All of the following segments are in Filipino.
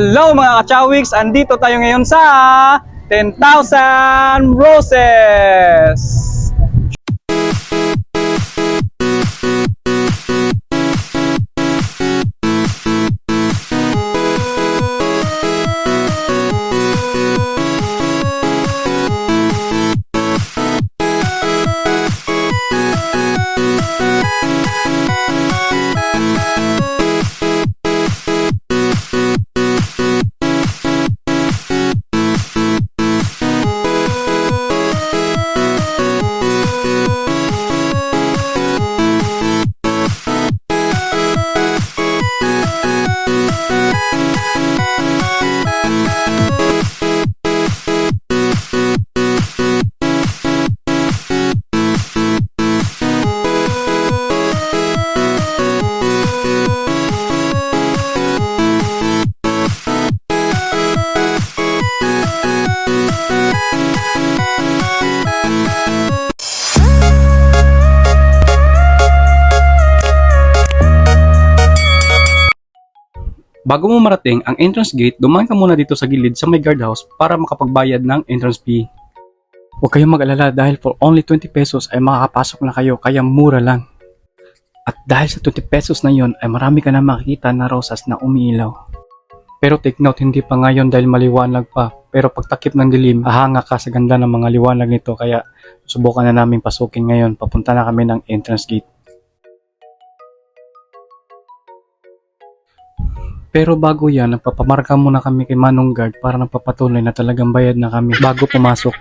Hello mga kachawiks! Andito tayo ngayon sa 10,000 Roses! Bago mo marating ang entrance gate, dumaan ka muna dito sa gilid sa may guardhouse para makapagbayad ng entrance fee. Huwag kayong mag-alala dahil for only 20 pesos ay makakapasok na kayo, kaya mura lang. At dahil sa 20 pesos na yon ay marami ka na makikita na rosas na umiilaw. Pero take note, hindi pa ngayon dahil maliwanag pa. Pero pagtakip ng dilim, ahanga ka sa ganda ng mga liwanag nito, kaya subukan na namin pasukin ngayon. Papunta na kami ng entrance gate. Pero bago yan, nagpapamarka muna kami kay Manong Guard para nagpapatunay na talagang bayad na kami bago pumasok.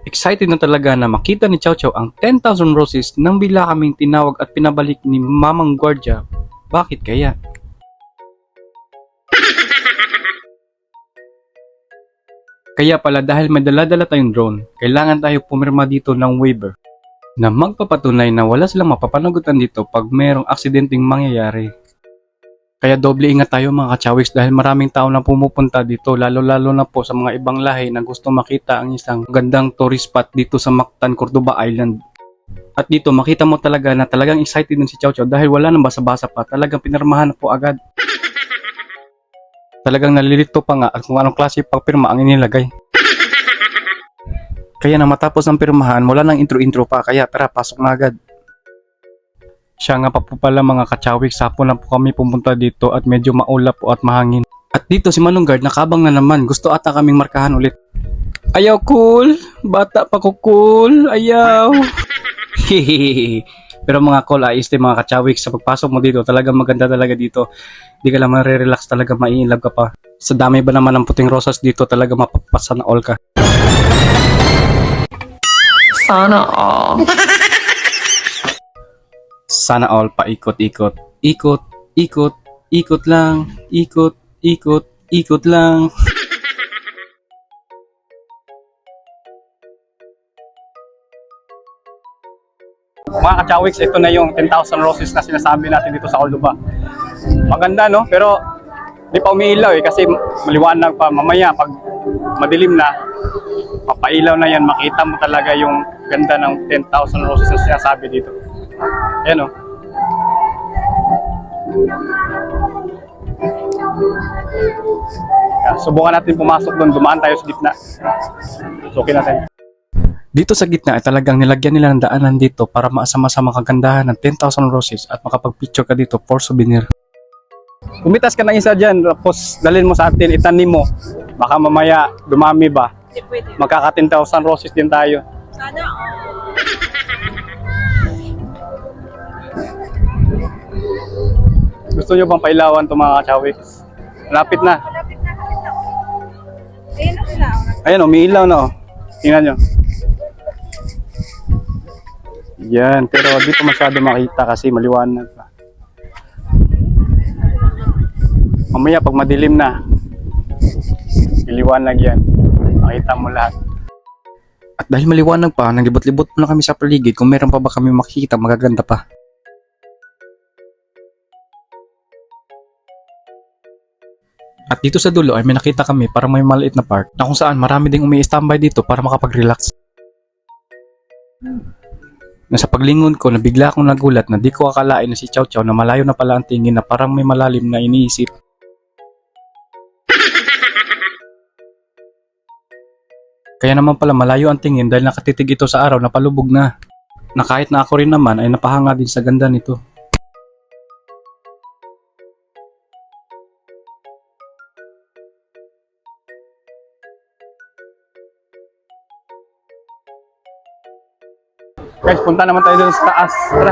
Excited na talaga na makita ni Chow Chow ang 10,000 roses nang bigla kaming tinawag at pinabalik ni Mamang Guardia. Bakit kaya? Kaya pala dahil may dala-dala tayong drone, kailangan tayo pumirma dito ng waiver na magpapatunay na wala silang mapapanagutan dito pag mayroong aksidenteng mangyayari. Kaya doble ingat tayo mga kachawiks dahil maraming tao na pumupunta dito, lalo-lalo na po sa mga ibang lahi na gusto makita ang isang gandang tourist spot dito sa Mactan, Cordoba Island. At dito makita mo talaga na talagang excited din si Chow Chow dahil wala nang basa-basa pa, talagang pinirmahan na po agad. Talagang nalilito pa nga at kung anong klase pagpirma ang inilagay. Kaya nang matapos ang pirmahan, wala nang intro-intro pa, kaya tara pasok na agad. Siya nga pa po pala mga kachawik, sapo na po kami pumunta dito at medyo maulap po at mahangin. At dito si Manong Guard nakabang na naman, gusto ata kaming markahan ulit. Ayaw cool, bata pa ko cool, ayaw. Hehehe. Pero mga cool, ayos din mga kachawik, sa pagpasok mo dito talagang maganda talaga dito. Di ka lang marirelax, talaga maiinlove ka pa. Sa dami ba naman ng puting rosas dito, talaga mapapasa na all ka. Sana all. Sana all, paikot-ikot. Ikot, ikot, ikot lang. Ikot, ikot, ikot lang. Mga kachawiks, ito na yung 10,000 roses na sinasabi natin dito sa Cordoba. Maganda no? Pero di pa umiilaw kasi maliwanag pa. Mamaya pag madilim na, papailaw na yan, makita mo talaga yung ganda ng 10,000 roses na sinasabi dito. Ayan o. Subukan natin pumasok doon, dumaan tayo sa gitna. Sukin natin. Dito sa gitna ay talagang nilagyan nila ng daanan dito para maasama-sama kagandahan ng 10,000 roses at makapag-picture ka dito for souvenir. Pumitas ka ng isa dyan, tapos dalhin mo sa atin, itanim mo. Baka mamaya dumami ba? Magkaka 10,000 roses din tayo. Sana all. Gusto nyo bang pailawan itong mga kachawiks? Malapit na. Malapit na kami na. Ayun na sila. Ayan o, umiilaw na o. Tingnan nyo. Yan, pero di pa masyado makita kasi maliwanag pa. Mamaya pag madilim na, iliwanag yan. Makita mo lahat. At dahil maliwanag pa, naglibot-libot muna kami sa paligid kung meron pa ba kami makikita magaganda pa. At dito sa dulo ay may nakita kami parang may maliit na park na kung saan marami ding umi-standby dito para makapag-relax. Nasa paglingon ko, nabigla akong nagulat na di ko akalain na si Chow Chow na malayo na pala ang tingin na parang may malalim na iniisip. Kaya naman pala malayo ang tingin dahil nakatitig ito sa araw na palubog na. Na kahit na ako rin naman ay napahanga din sa ganda nito. Guys, punta naman tayo dun sa taas. Tara.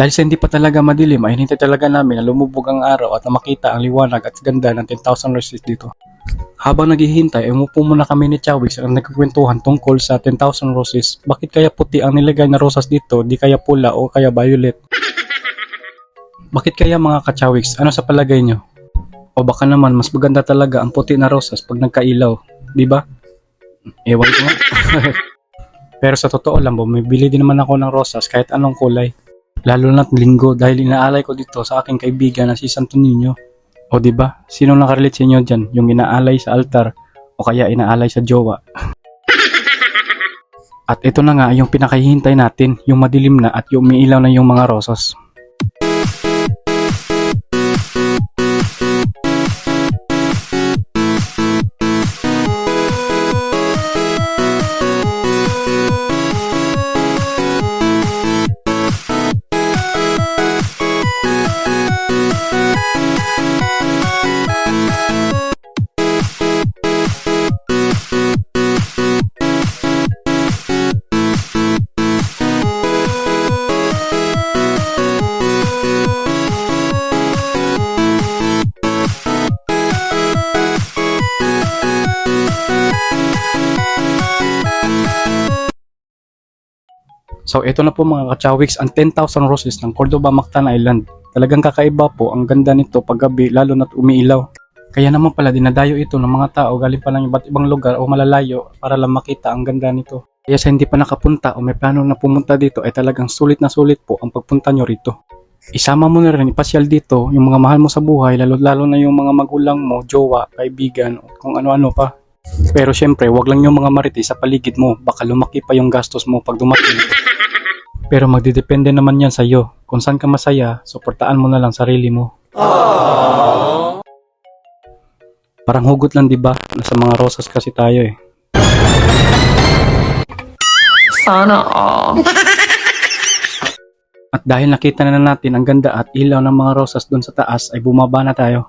Dahil sa hindi pa talaga madilim, ay hinintay talaga namin na lumubog ang araw at na makita ang liwanag at ganda ng 10,000 roses dito. Habang naghihintay, ay umupo muna kami ni Chawix at nagkukwentuhan tungkol sa 10,000 roses. Bakit kaya puti ang nilagay na rosas dito, di kaya pula o kaya violet? Bakit kaya mga ka-Chawix, ano sa palagay nyo? O baka naman mas maganda talaga ang puti na rosas pag nagkailaw, di ba? Ewan ko nga. Pero sa totoo lang, bumibili din naman ako ng rosas kahit anong kulay. Lalo na't linggo dahil inaalay ko dito sa aking kaibigan na si Santo Niño. O diba? Sino nakarelate sa inyo dyan? Yung inaalay sa altar o kaya inaalay sa jowa? At ito na nga yung pinakahihintay natin, yung madilim na at yung umiilaw na yung mga rosas. So ito na po mga ka-Chawix ang 10,000 roses ng Cordoba Mactan Island. Talagang kakaiba po ang ganda nito paggabi lalo na't umiilaw. Kaya naman pala dinadayo ito ng mga tao galing pa ng iba't ibang lugar o malalayo para lang makita ang ganda nito. Kaya sa hindi pa nakapunta o may plano na pumunta dito ay talagang sulit na sulit po ang pagpunta nyo rito. Isama mo na rin ipasyal dito yung mga mahal mo sa buhay lalo na yung mga magulang mo, jowa, kaibigan o kung ano-ano pa. Pero syempre wag lang yung mga marites sa paligid mo, baka lumaki pa yung gastos mo pag dumating. Pero magdidepende naman yan sa'yo. Kung saan ka masaya, suportaan mo na lang sarili mo. Aww. Parang hugot lang diba? Nasa mga rosas kasi tayo eh. Sana all. At dahil nakita na natin ang ganda at ilaw ng mga rosas doon sa taas, ay bumaba na tayo.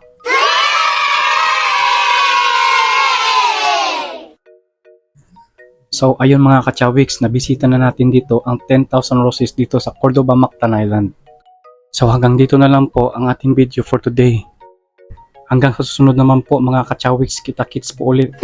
So ayun mga ka-Chawix, nabisita na natin dito ang 10,000 roses dito sa Cordoba Mactan Island. So hanggang dito na lang po ang ating video for today. Hanggang sa susunod naman po mga ka-Chawix, kita-kits po ulit.